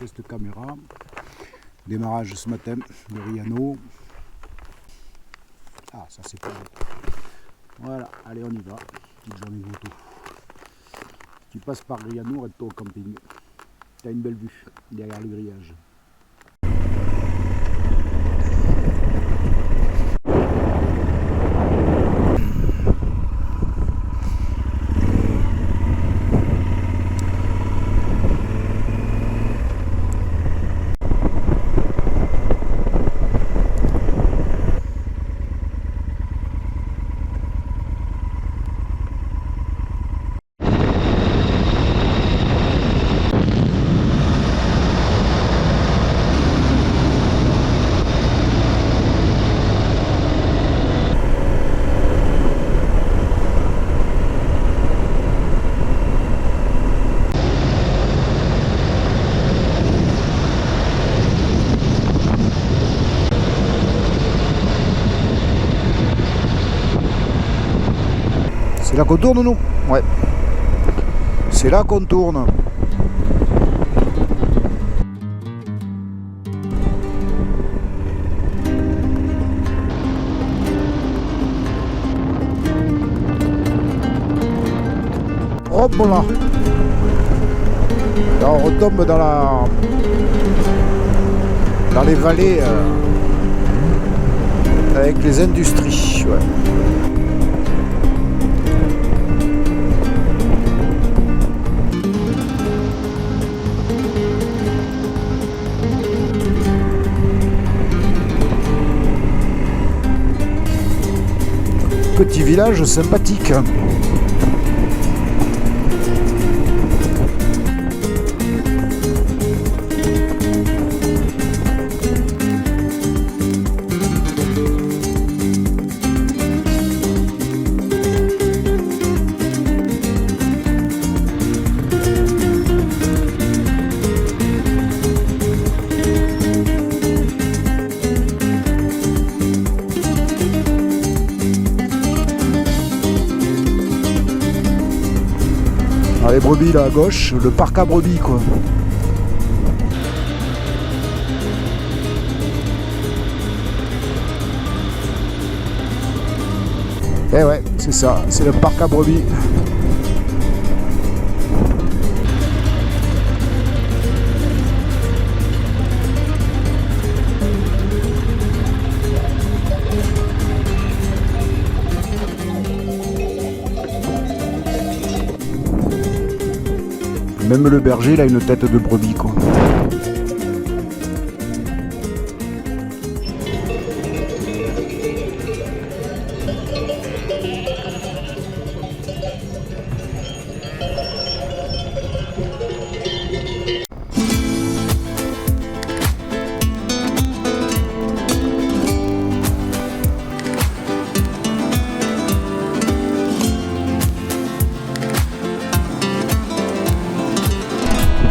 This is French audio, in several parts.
test caméra. Démarrage ce matin de Riano. Ah, ça c'est pas bon. Voilà, allez on y va. Petite journée de moto. Tu passes par Riano, reste-toi au camping. Tu as une belle vue derrière le grillage. C'est là qu'on tourne, nous? Ouais. C'est là qu'on tourne. Hop là. Là on retombe dans les vallées avec les industries. Ouais. Petit village sympathique. Les brebis là à gauche, le parc à brebis quoi. Eh ouais, c'est ça, c'est le parc à brebis. Même le berger, il a une tête de brebis, quoi.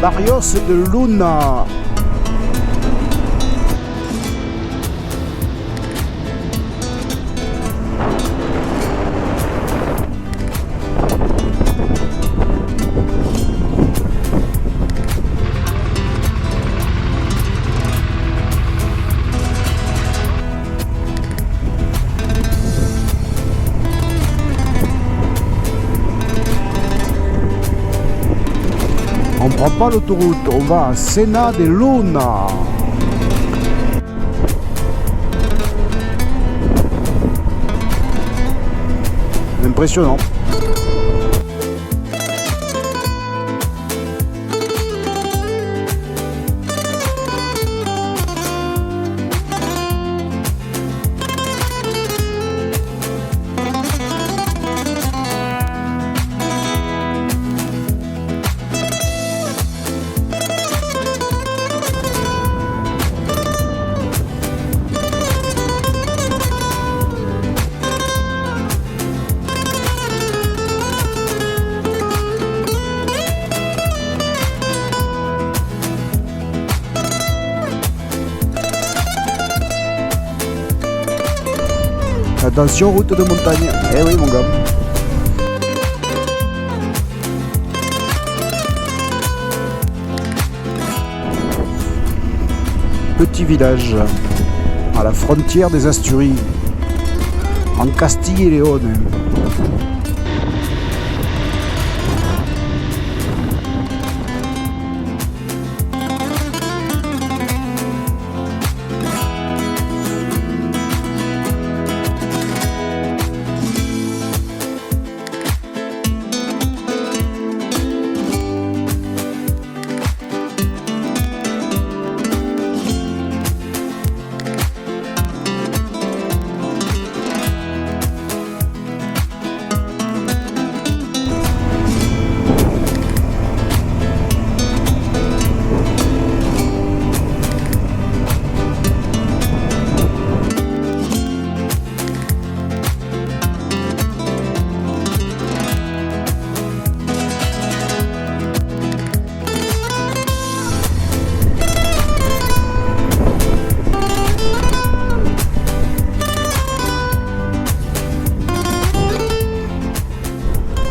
Barrios de Luna. On prend pas l'autoroute, on va à Sena de Luna. Impressionnant. Attention, route de montagne. Eh oui, mon gars. petit village à la frontière des Asturies, en Castille et Léon.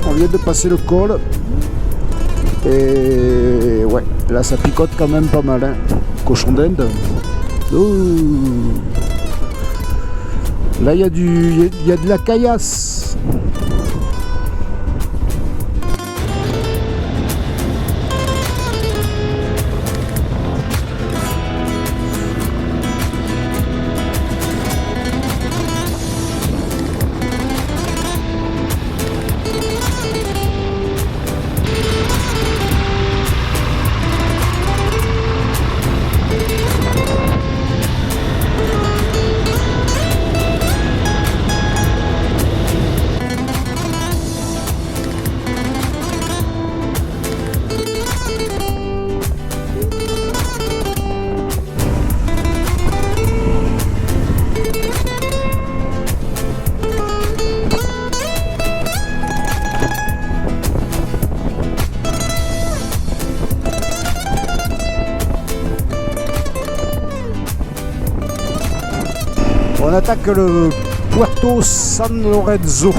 On vient de passer le col et ouais, là ça picote quand même pas mal, hein. Cochon d'Inde. Là il y a de la caillasse. On attaque le Puerto San Lorenzo.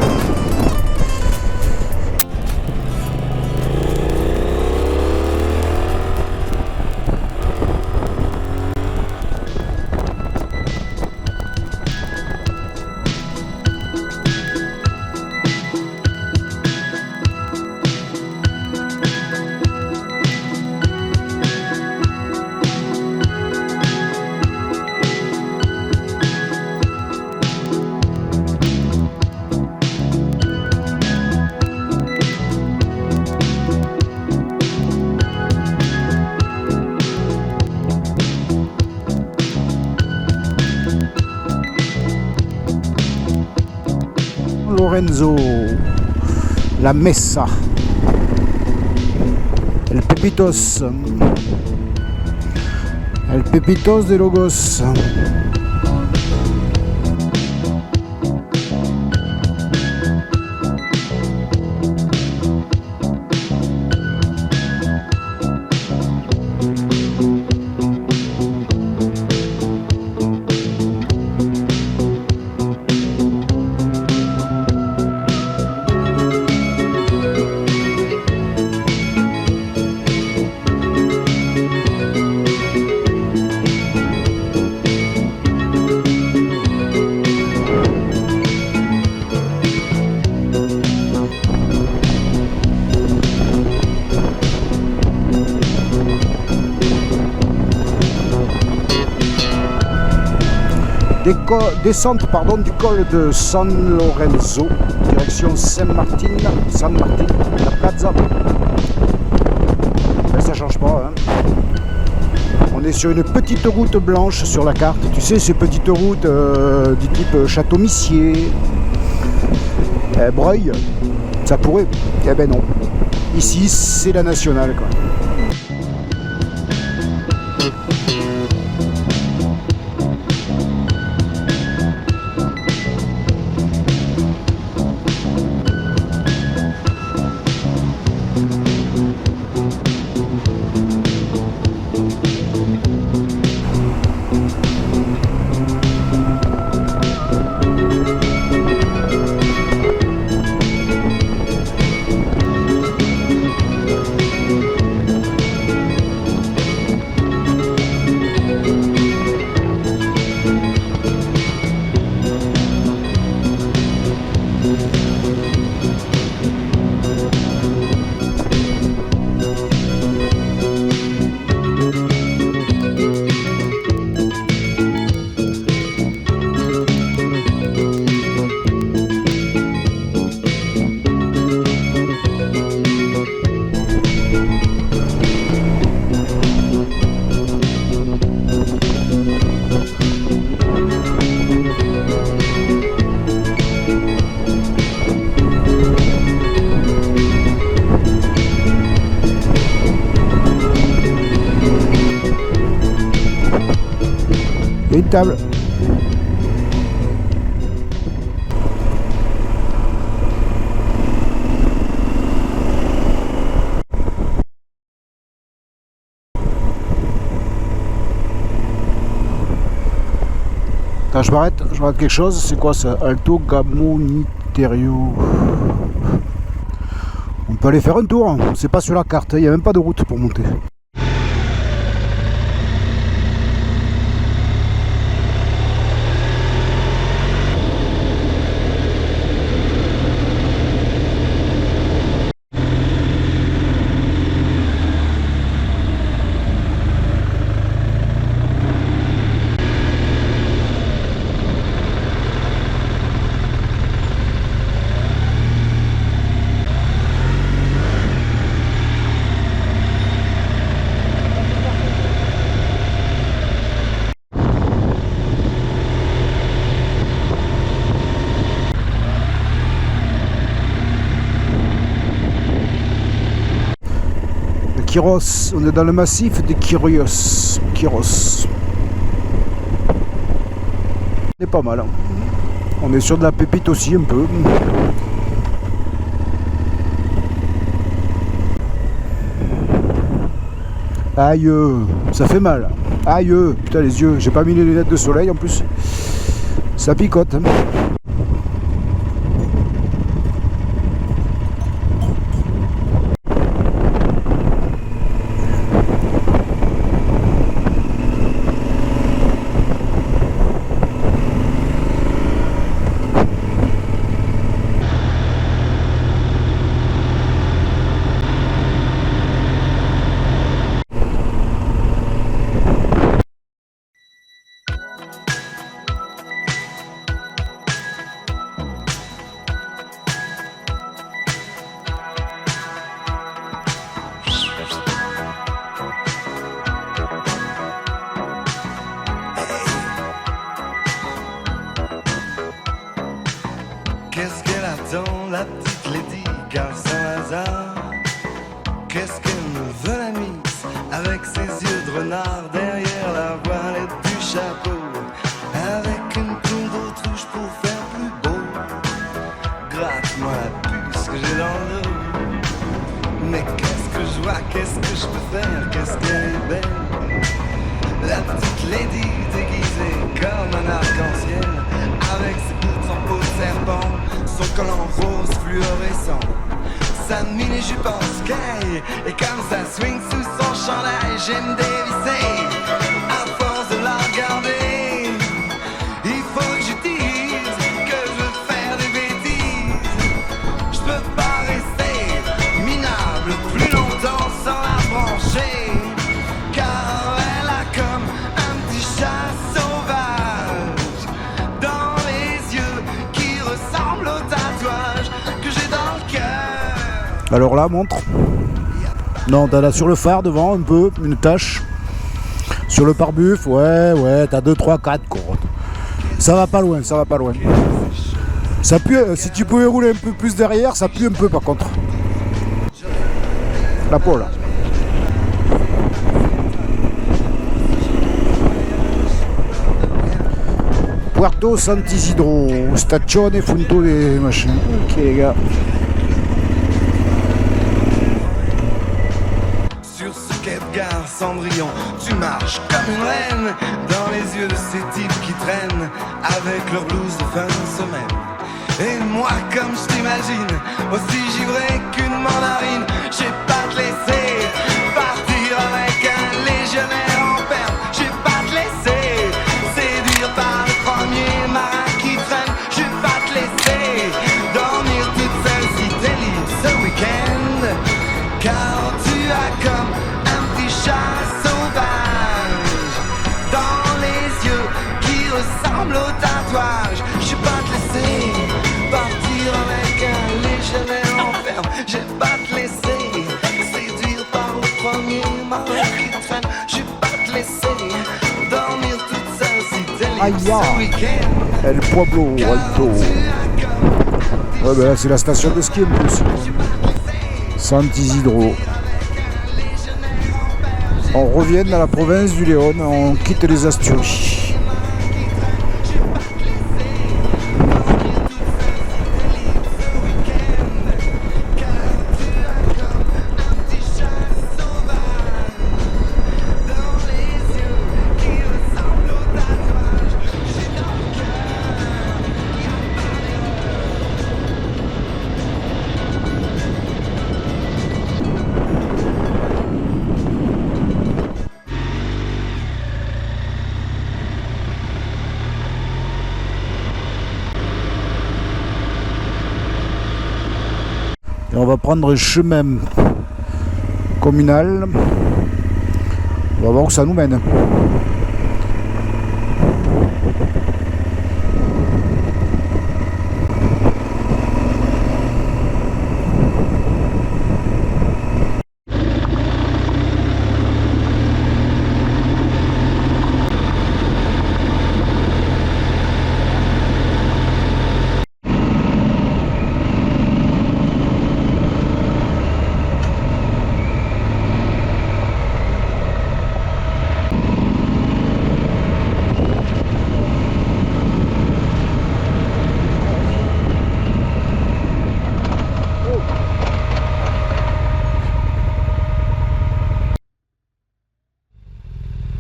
Lorenzo, la Mesa, el Pepitos de Logos. Descente du col de San Lorenzo, direction San Martin, la Plaza. Ben, ça change pas, hein. On est sur une petite route blanche sur la carte. Tu sais, ces petites routes du type Château-Missier, Breuil, ça pourrait. Eh ben non. Ici, c'est la nationale, quoi. Inéluctable. Attends, je m'arrête quelque chose. C'est quoi ça? Alto Gamoniterio. On peut aller faire un tour. C'est pas sur la carte. Il n'y a même pas de route pour monter. Kyros, on est dans le massif des Kyrios. Kyros. On est pas mal. Hein. On est sur de la pépite aussi un peu. Aïe, ça fait mal. Aïe, putain les yeux. J'ai pas mis les lunettes de soleil en plus. Ça picote. Hein. Qu'est-ce qu'elle attend, la petite Lady Gaga sans hasard? Qu'est-ce qu'elle me veut la mise avec ses yeux de renard derrière la voilette du chapeau, avec une plume d'autruche pour faire plus beau? Gratte-moi la puce que j'ai dans le dos. Mais qu'est-ce que je vois, qu'est-ce que je peux faire, qu'est-ce qu'elle est belle, la petite Lady déguisée comme un arc-en-ciel, avec ses bouts en peau de serpent, son collant rose fluorescent, sa mini-jupe en sky, et comme ça swing sous son chandail, j'aime dévisser, à force de la regarder, il faut que je dise que je veux faire des bêtises, je peux pas rester minable plus longtemps sans la brancher, car elle a comme un petit chat sauvage dans les yeux qui ressemblent au tatouage que j'ai dans le cœur. Alors là, montre. Non, t'as là sur le phare devant un peu, une tache. Sur le pare-buff, ouais, t'as 2, 3, 4 quoi. Ça va pas loin, ça va pas loin. Ça pue, si tu pouvais rouler un peu plus derrière, ça pue un peu par contre. La peau là. Puerto Sant'Isidro, Stazione Funto des machins. Ok les gars. Sur ce quai de gare Cendrillon, tu marches comme une reine dans les yeux de ces types qui traînent avec leur blouse de fin de semaine. Et moi comme je t'imagine, aussi givré qu'une mandarine, j'ai pas te laisser partir avec un légionnaire en perme, j'ai pas te laisser séduire par le premier marin qui traîne, j'ai pas te laisser dormir toute seule si t'es libre ce week-end, car tu as comme un petit chat sauvage dans les yeux qui ressemblent au tatouage, j'ai pas te laisser partir avec un légionnaire en ferme, j'ai pas te laisser séduire par le premier marin qui traîne, j'ai pas te laisser dormir toute seule si t'es libre ce week-end. El Pueblo Alto. Ouais, ben là c'est la station de ski en plus. Sant'Isidro. On revient dans la province du Léon, on quitte les Asturies. Et on va prendre un chemin communal. On va voir où ça nous mène.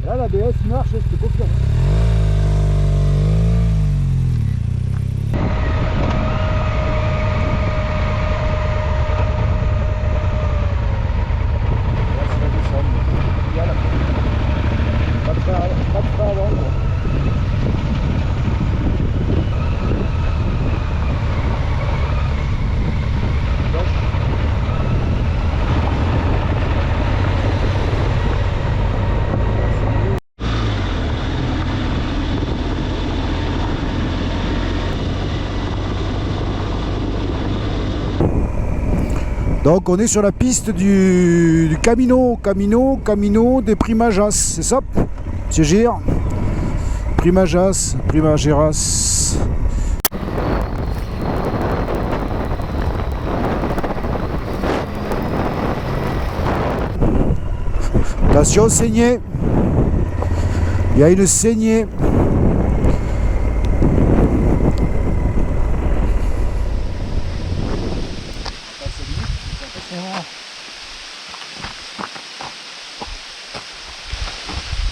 Là, la DS marche, je te confirme. Donc on est sur la piste du Camino des Primajas, c'est ça, Monsieur Gir? Primageras. Attention, saignée. Il y a une saignée.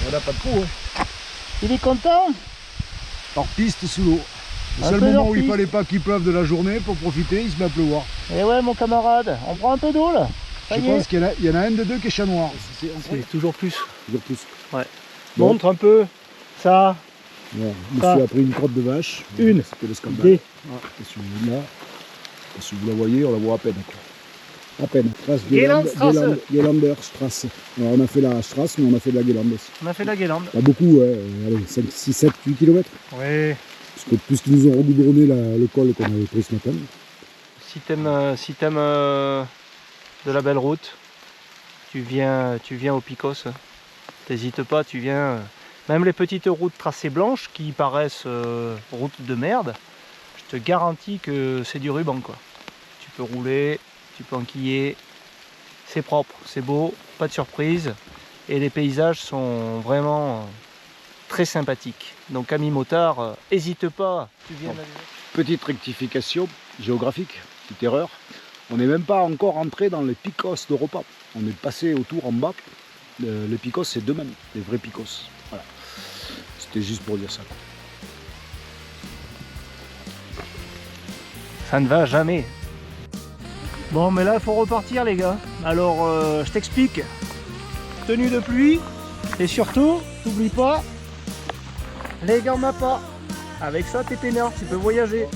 Voilà, pas de peau. Hein. Il est content? Hors piste sous l'eau. Le seul moment où il fallait pas qu'il pleuve de la journée pour profiter, il se met à pleuvoir. Et ouais mon camarade, on prend un peu d'eau là. Je pense qu'il y en a un de deux qui est chat noir. C'est toujours plus. Toujours plus. Ouais. Montre un peu ça. Ouais, monsieur a pris une crotte de vache. Une. C'était le scandale. Des. Ah, et celui-là, si vous la voyez, on la voit à peine. Quoi. À peine. Gelanderstrasse. Alors on a fait la Strasse, mais on a fait de la Guélande aussi. On a fait la Guélande. Pas beaucoup, ouais. Allez, 5, 6, 7, 8 km. Oui. Parce que puisqu'ils nous ont regoudronné le col qu'on avait pris ce matin. Si t'aimes de la belle route, tu viens au Picos. T'hésites pas, tu viens. Même les petites routes tracées blanches qui paraissent routes de merde, je te garantis que c'est du ruban quoi. Tu peux rouler, tu peux enquiller, c'est propre, c'est beau, pas de surprise et les paysages sont vraiment très sympathiques. Donc ami motard, hésite pas, tu viens. Petite rectification géographique, petite erreur. On n'est même pas encore entré dans les Picos d'Europa. On est passé autour en bas. Les Picos, c'est deux mêmes, les vrais Picos. Voilà. C'était juste pour dire ça. Ça ne va jamais. Bon, mais là, il faut repartir, les gars. Alors, je t'explique. Tenue de pluie. Et surtout, n'oublie pas, les gants Mappa. Avec ça, t'es peinard, tu peux voyager.